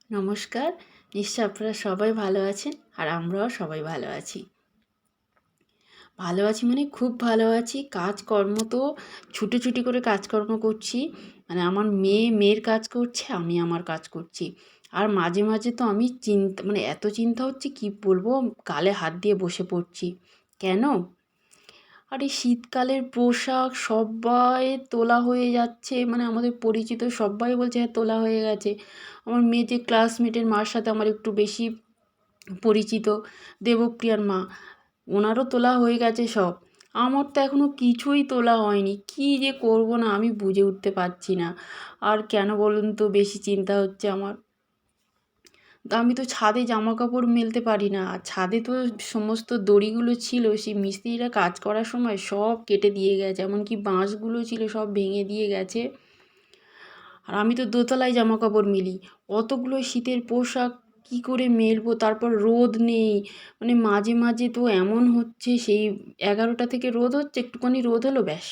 নমস্কার। নিশ্চয় আপনারা সবাই ভালো আছেন আর আমরাও সবাই ভালো আছি। ভালো আছি মানে খুব ভালো আছি। কাজকর্ম তো ছুটোছুটি করে কাজকর্ম করছি। মানে আমার মেয়ের কাজ করছে, আমি আমার কাজ করছি। আর মাঝে মাঝে তো আমি মানে এত চিন্তা হচ্ছে কি বলবো, গালে হাত দিয়ে বসে পড়ছি। কেন? আর এই শীতকালের পোশাক সব্বাই তোলা হয়ে যাচ্ছে, মানে আমাদের পরিচিত সব্বাই বলছে হ্যাঁ তোলা হয়ে গেছে। আমার মেয়ে যে ক্লাসমেটের মার সাথে আমার একটু বেশি পরিচিত, দেবপ্রিয়ার মা, ওনারও তোলা হয়ে গেছে সব। আমার তো এখনও কিছুই তোলা হয়নি। কী যে করব না আমি বুঝে উঠতে পারছি না। আর কেন বলুন তো বেশি চিন্তা হচ্ছে আমার, আমি তো ছাদে জামা কাপড় মেলতে পারি না। আর ছাদে তো সমস্ত দড়িগুলো ছিল, সেই মিস্ত্রিরা কাজ করার সময় সব কেটে দিয়ে গেছে, এমনকি বাঁশগুলো ছিল সব ভেঙে দিয়ে গেছে। আর আমি তো দোতলায় জামা কাপড় মেলি, অতগুলো শীতের পোশাক কি করে মেলবো? তারপর রোদ নেই, মানে মাঝে মাঝে তো এমন হচ্ছে, সেই 11টা থেকে রোদ হচ্ছে, একটুখানি রোদ হলো ব্যাস।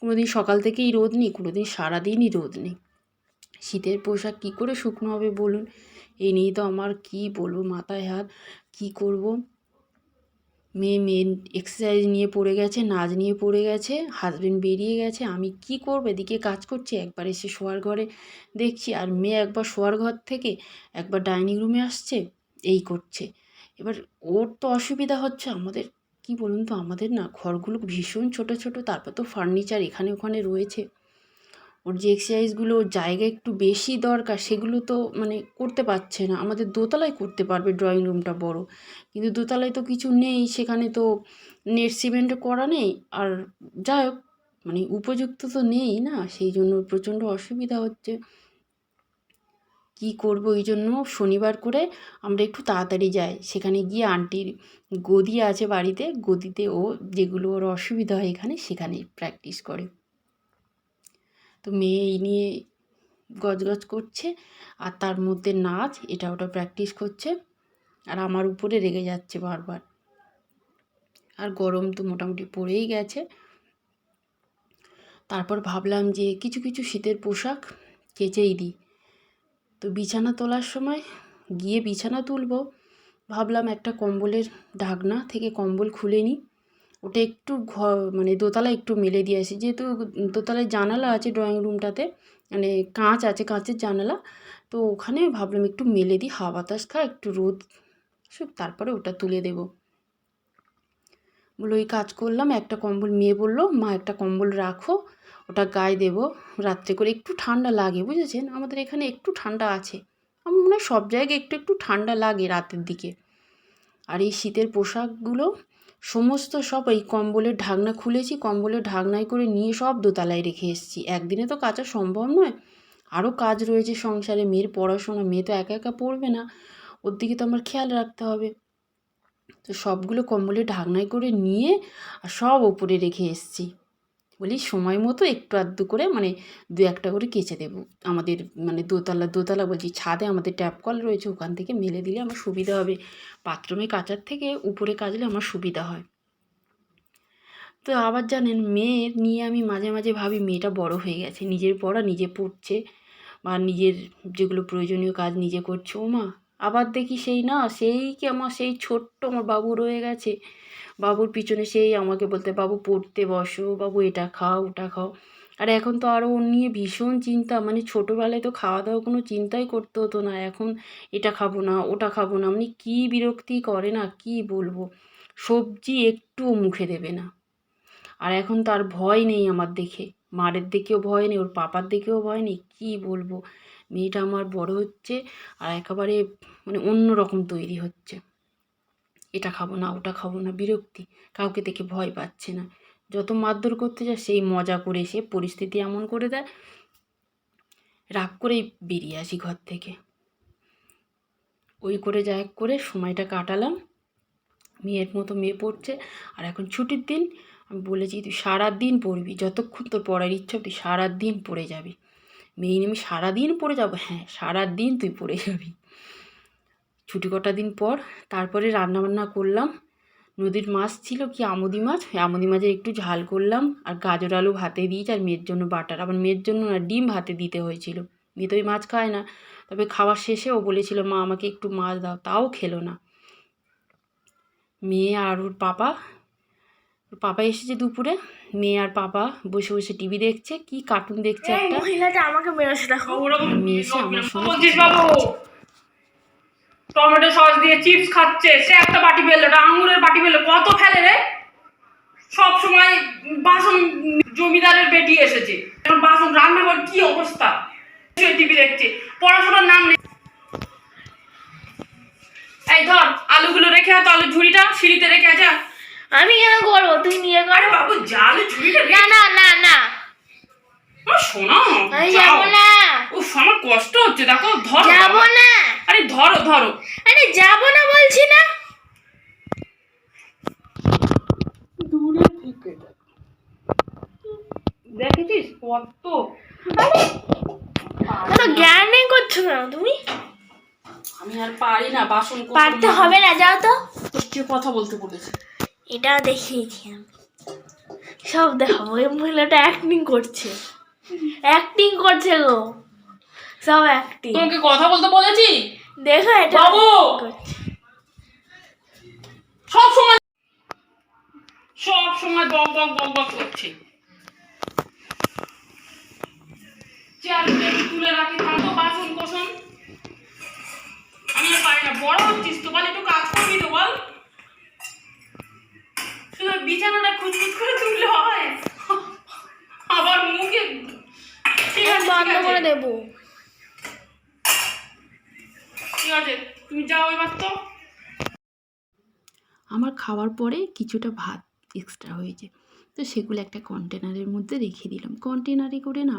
কোনো দিন সকাল থেকেই রোদ নেই, কোনো দিন সারাদিনই রোদ নেই। শীতের পোশাক কি করে শুকনো হবে বলুন? এই নিয়ে তো আমার কি বলবো, মাথায় হাত। কি করব? মেয়ে এক্সারসাইজ নিয়ে পড়ে গেছে, নাচ নিয়ে পড়ে গেছে, হাজবেন্ড বেরিয়ে গেছে, আমি কি করব? এদিকে কাজ করছি, একবার এসে শোয়ার ঘরে দেখছি, আর মেয়ে একবার শোয়ার ঘর থেকে একবার ডাইনিং রুমে আসছে, এই করছে। এবার ওর তো অসুবিধা হচ্ছে, আমাদের কি বলুন তো, আমাদের না ঘরগুলো ভীষণ ছোট ছোট, তারপর তো ফার্নিচার এখানে ওখানে রয়েছে। ওর যে এক্সারসাইজগুলো, ওর জায়গা একটু বেশি দরকার, সেগুলো তো মানে করতে পারছে না। আমাদের দোতলায় করতে পারবে, ড্রয়িং রুমটা বড়, কিন্তু দোতলায় তো কিছু নেই, সেখানে তো নেট সিমেন্টও করা নেই। আর যাই হোক, মানে উপযুক্ত তো নেই না, সেই জন্য প্রচণ্ড অসুবিধা হচ্ছে। কি করব? এই জন্য শনিবার করে আমরা একটু তাড়াতাড়ি যাই, সেখানে গিয়ে আন্টির গদি আছে বাড়িতে, গদিতে ও যেগুলো ওর অসুবিধা হয় এখানে সেখানে প্র্যাকটিস করে। তো মেয়ে এই নিয়ে গজগজ করছে, আর তার মধ্যে নাচ এটা ওটা প্র্যাকটিস করছে, আর আমার উপরে রেগে যাচ্ছে বারবার। আর গরম তো মোটামুটি পড়েই গেছে। তারপর ভাবলাম যে কিছু কিছু শীতের পোশাক কেচেই দিই। তো বিছানা তোলার সময় গিয়ে বিছানা তুলবো, ভাবলাম একটা কম্বলের ঢাকনা থেকে কম্বল খুলে নিই, ওটা একটু মানে দোতলায় একটু মেলে দিয়ে আসি, যেহেতু দোতলায় জানালা আছে ড্রয়িং রুমটাতে, মানে কাঁচ আছে, কাঁচের জানালা। তো ওখানে ভাবলাম একটু মেলে দিই, হাওয়া বাতাস খা, একটু রোদ আসুক, তারপরে ওটা তুলে দেবো। বলে ওই কাজ করলাম। একটা কম্বল, মেয়ে বললো মা একটা কম্বল রাখো, ওটা গায়ে দেবো রাত্রে করে, একটু ঠান্ডা লাগে বুঝেছেন, আমাদের এখানে একটু ঠান্ডা আছে। আমার মনে হয় সব জায়গায় একটু একটু ঠান্ডা লাগে রাতের দিকে। আর এই শীতের পোশাকগুলো সমস্ত সব এই কম্বলের ঢাকনা খুলেছি, কম্বলের ঢাকনায় করে নিয়ে সব দোতলায় রেখে এসেছি। একদিনে তো কাচা সম্ভব নয়, আরও কাজ রয়েছে সংসারে, মেয়ের পড়াশোনা, মেয়ে তো একা একা পড়বে না, ওর দিকে তো আমার খেয়াল রাখতে হবে। তো সবগুলো কম্বলের ঢাকনায় করে নিয়ে আর সব ওপরে রেখে এসেছি। বলি সময় মতো একটু আধটু করে, মানে দু একটা করে কেচে দেবো। আমাদের মানে দোতলা বলছি, ছাদে আমাদের ট্যাপ কল রয়েছে, ওখান থেকে মেলে দিলে আমার সুবিধা হবে। বাথরুমে কাচার থেকে উপরে কাচলে আমার সুবিধা হয়। তো আবার জানেন, মেয়ের নিয়ে আমি মাঝে মাঝে ভাবি মেয়েটা বড় হয়ে গেছে, নিজের পড়া নিজে পড়ছে, বা নিজের যেগুলো প্রয়োজনীয় কাজ নিজে করছে। ও মা, আবার দেখি সেই না, সেই কি আমার সেই ছোট্ট আমার বাবু রয়ে গেছে, বাবুর পিছনে সেই আমাকে বলতে, বাবু পড়তে বসো, বাবু এটা খাও ওটা খাও। আর এখন তো আরও ওর নিয়ে ভীষণ চিন্তা, মানে ছোটোবেলায় তো খাওয়া দাওয়া কোনো চিন্তাই করতে হতো না, এখন এটা খাবো না ওটা খাবো না, মানে কী বিরক্তি করে না, কি বলবো। সবজি একটুও মুখে দেবে না। আর এখন তো আর ভয় নেই আমার দেখে, মারের দিকেও ভয় নেই, ওর পাপার দিকেও ভয় নেই। কী বলবো, মেয়েটা আমার বড় হচ্ছে আর একেবারে মানে অন্য রকম তৈরি হচ্ছে। এটা খাবো না ওটা খাবো না, বিরক্তি, কাউকে দেখে ভয় পাচ্ছে না। যত মারধর করতে যায় সেই মজা করে, সে পরিস্থিতি এমন করে দেয়, রাগ করেই বেরিয়ে আসি ঘর থেকে। ওই করে যা এক করে সময়টা কাটালাম, মেয়ের মতো মেয়ে পড়ছে। আর এখন ছুটির দিন, আমি বলেছি তুই সারাদিন পড়বি, যতক্ষণ তোর পড়ার ইচ্ছা তুই সারাদিন পড়ে যাবি। মেয়ে আমি সারাদিন পড়ে যাবো, হ্যাঁ সারাদিন তুই পড়ে যাবি। ছুটি কটা দিন পর তারপরে রান্নাবান্না করলাম। নদীর মাছ ছিল, কি আমুদি মাছ, আমুদি মাছের একটু ঝাল করলাম, আর গাজর আলু ভাতে দিয়েছি, আর মেয়ের জন্য বাটার, আবার মেয়ের জন্য না ডিম ভাতে দিতে হয়েছিল, মেয়ে তো ওই মাছ খায় না। তবে খাওয়ার শেষে ও বলেছিল মা আমাকে একটু মাছ দাও, তাও খেলো না। মেয়ে আর ওর পাপা এসেছে দুপুরে, মেয়ে আর পাপা বসে বসে টিভি দেখছে, কি কার্টুন দেখছে একটা। মহিলাটা আমাকে মেরেছে দেখো। মেয়ে এসে আমার সঙ্গে টমেটো সস দিয়ে চিপস খাচ্ছে, সে একটা বাটি বেললো, একটা আঙুরের বাটি বেললো, কত ফেলে রে। সব সময় বাসন, জমিদারের বেটি এসেছে, এখন বাসন রান্নাঘর কি অবস্থা, টিভি দেখছে, পড়াশোনার নাম নেই। এই ধর আলুগুলো রেখে তো আলু ঝুড়িটা সিঁড়িতে রেখে যা। আমি কেন করবো, তুই নিয়ে কর। আরে বাবু যা, আলু ঝুড়িটা না না না না, শোনো, আমি যাবো না। উফ আমার কষ্ট হচ্ছে, দেখো ধরো। যাবো না। আরে ধরো ধরো। আরে যাবো না বলছি না। দূরে থেকে দেখেছিস কত, তো জ্ঞানই করছো না তুমি। আমি আর পারি না, বাসন পারতে হবে না, যাও তো। কি কথা বলতে বলেছি, এটা দেখিয়েছি আমি সব। দেখো ওই মহিলাটা অ্যাক্টিং করছে, অ্যাক্টিং করছে গো, সব অ্যাক্টিং। তোমাকে কথা বলতে বলেছি? দেখো এটা বাবু সব সময় বক বক বক বক করছে। চেয়ার টেবিল তুলে রাখি, থাকো বাসন কোসন। আমি আর পারি না, বড় হচ্ছিস তো, বল একটু কাজ করবি তো বল। শুধু বিছানাটা খুঁজখুজ করে তুললে হয়, আবার মুখে। ঠিক আছে বন্ধ করে দেবো। ঠিক আছে তুমি যাও এবার তো। আমার খাওয়ার পরে কিছুটা ভাত এক্সট্রা হয়েছে, তো সেগুলো একটা কন্টেনারের মধ্যে রেখে দিলাম। কন্টেনারে করে না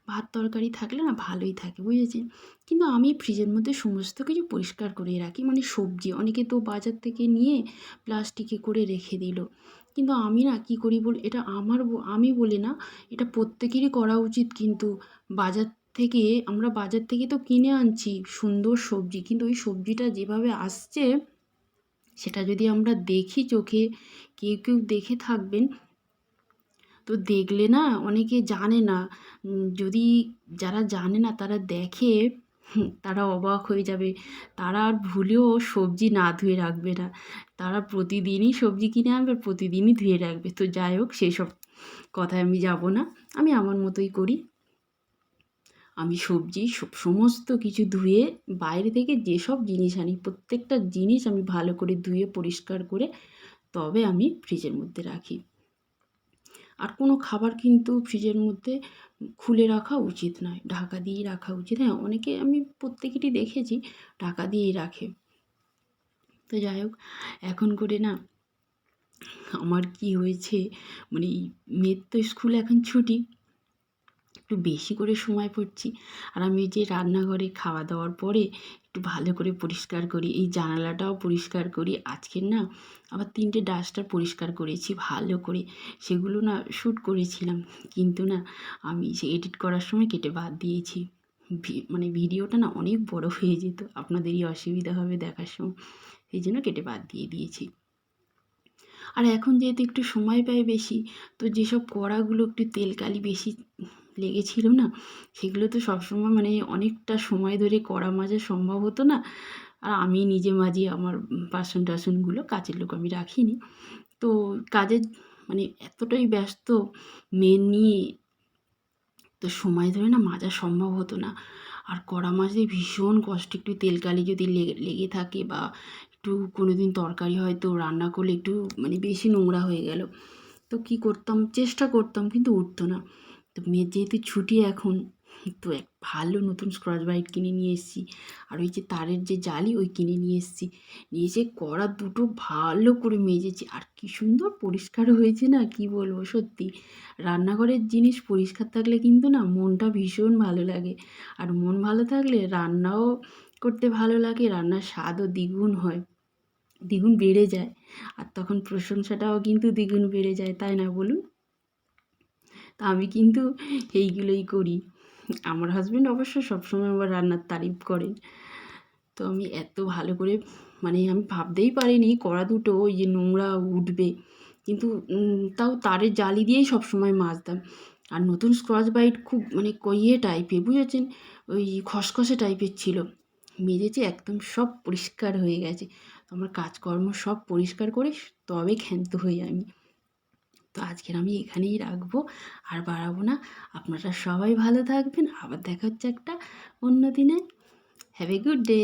ভাত তরকারি থাকলে না ভালোই থাকে, বুঝেছেন। কিন্তু আমি ফ্রিজের মধ্যে সমস্ত কিছু পরিষ্কার করে রাখি, মানে সবজি অনেকে তো বাজার থেকে নিয়ে প্লাস্টিকে করে রেখে দিল, কিন্তু আমি না কী করি বল, এটা আমি বলি না, এটা প্রত্যেকেরই করা উচিত। কিন্তু আমরা বাজার থেকে তো কিনে আনছি সুন্দর সবজি, কিন্তু ওই সবজিটা যেভাবে আসছে সেটা যদি আমরা দেখি চোখে, কেউ কেউ দেখে থাকবেন, তো দেখলে না অনেকে জানে না, যদি যারা জানে না তারা দেখে, তারা অবাক হয়ে যাবে, তারা আর ভুলেও সবজি না ধুয়ে রাখবে না, তারা প্রতিদিনই সবজি কিনে আনবে, প্রতিদিনই ধুয়ে রাখবে। তো যাই হোক, সেসব কথায় আমি যাব না, আমি আমার মতোই করি। আমি সবজি সমস্ত কিছু ধুয়ে, বাইরে থেকে যেসব জিনিস আনি প্রত্যেকটা জিনিস আমি ভালো করে ধুয়ে পরিষ্কার করে তবে আমি ফ্রিজের মধ্যে রাখি। আর কোনো খাবার কিন্তু ফ্রিজের মধ্যে খুলে রাখা উচিত নয়, ঢাকা দিয়েই রাখা উচিত। হ্যাঁ, অনেকে আমি প্রত্যেকেরই দেখেছি ঢাকা দিয়েই রাখে। তো যাই হোক, এখন করে না আমার কি হয়েছে, মানে মেয়ের তো স্কুল এখন ছুটি, একটু বেশি করে সময় পড়ছি। আর আমি যে রান্নাঘরে খাওয়া দাওয়ার পরে একটু ভালো করে পরিষ্কার করি, এই জানালাটাও পরিষ্কার করি। আজকের না আবার 3টে ডাস্টার পরিষ্কার করেছি ভালো করে, সেগুলো না শ্যুট করেছিলাম, কিন্তু না আমি সে এডিট করার সময় কেটে বাদ দিয়েছি। মানে ভিডিওটা না অনেক বড় হয়ে যেত, আপনাদেরই অসুবিধা হবে দেখার সময়, সেই জন্য কেটে বাদ দিয়েছি। আর এখন যেহেতু একটু সময় পাই বেশি, তো যেসব কড়াগুলো একটু তেল কালি বেশি লেগেছিল না, সেগুলো তো সবসময় মানে অনেকটা সময় ধরে কড়া মাজা সম্ভব হতো না। আর আমি নিজে মাজি আমার বাসন টাসনগুলো, কাচের লোক আমি রাখিনি। তো কাজের মানে এতটাই ব্যস্ত মেয়ে নিয়ে, তো সময় ধরে না মাজা সম্ভব হতো না। আর কড়া মাজতে ভীষণ কষ্ট, একটু তেল কালি যদি লেগে থাকে, বা একটু কোনো দিন তরকারি হয়তো রান্না করলে একটু মানে বেশি নোংরা হয়ে গেল, তো কী করতাম, চেষ্টা করতাম কিন্তু উঠতো না। তো মেয়ের যেহেতু ছুটি এখন, তো এক ভালো নতুন স্ক্রচ ব্রাইট কিনে নিয়ে এসেছি, আর ওই যে তারের যে জালি ওই কিনে নিয়ে এসেছি, নিয়ে এসে কড়া দুটো ভালো করে মেজেছি, আর কি সুন্দর পরিষ্কার হয়েছে না, কি বলবো। সত্যি রান্নাঘরের জিনিস পরিষ্কার থাকলে কিন্তু না মনটা ভীষণ ভালো লাগে, আর মন ভালো থাকলে রান্নাও করতে ভালো লাগে, রান্নার স্বাদও দ্বিগুণ বেড়ে যায়, আর তখন প্রশংসাটাও কিন্তু দ্বিগুণ বেড়ে যায়, তাই না বলুন। তা আমি কিন্তু এইগুলোই করি। আমার হাজব্যান্ড অবশ্য সবসময় আমার রান্নার তারিফ করেন। তো আমি এত ভালো করে, মানে আমি ভাবতেই পারিনি কড়া দুটো ওই যে নোংরা উঠবে, কিন্তু তাও তারের জালি দিয়েই সবসময় মাজতাম। আর নতুন স্ক্রচ ব্রাইট খুব মানে ইয়ে টাইপের, বুঝেছেন, ওই খসখসে টাইপের ছিল। মেজেছি একদম সব পরিষ্কার হয়ে গেছে। তো আমার কাজকর্ম সব পরিষ্কার করে তবে ক্ষান্ত হই আমি। তো আজকের আমি এখানেই রাখবো, আর বাড়াবো না। আপনারা সবাই ভালো থাকবেন, আবার দেখা হচ্ছে একটা অন্য দিনে। Have a good day.